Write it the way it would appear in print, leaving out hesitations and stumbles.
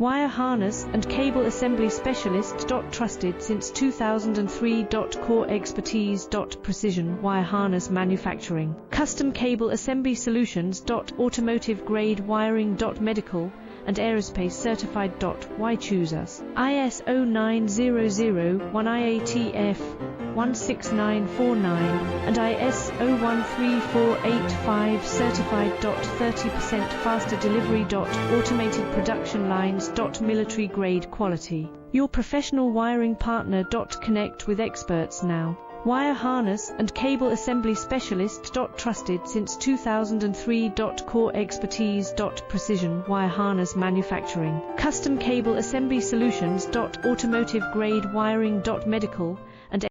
Wire harness and cable assembly specialist. Trusted since 2003. Core expertise. Precision wire harness manufacturing. Custom cable assembly solutions. Automotive grade wiring. Medical and aerospace certified. Why choose us? ISO 9001 IATF 16949 and ISO 13485 certified. 30% faster delivery. Automated production lines. Military grade quality. Your professional wiring partner. Connect with experts now. Wire harness and cable assembly specialist. Trusted since 2003. Core expertise. Precision wire harness manufacturing. Custom cable assembly solutions. Automotive grade wiring. Medical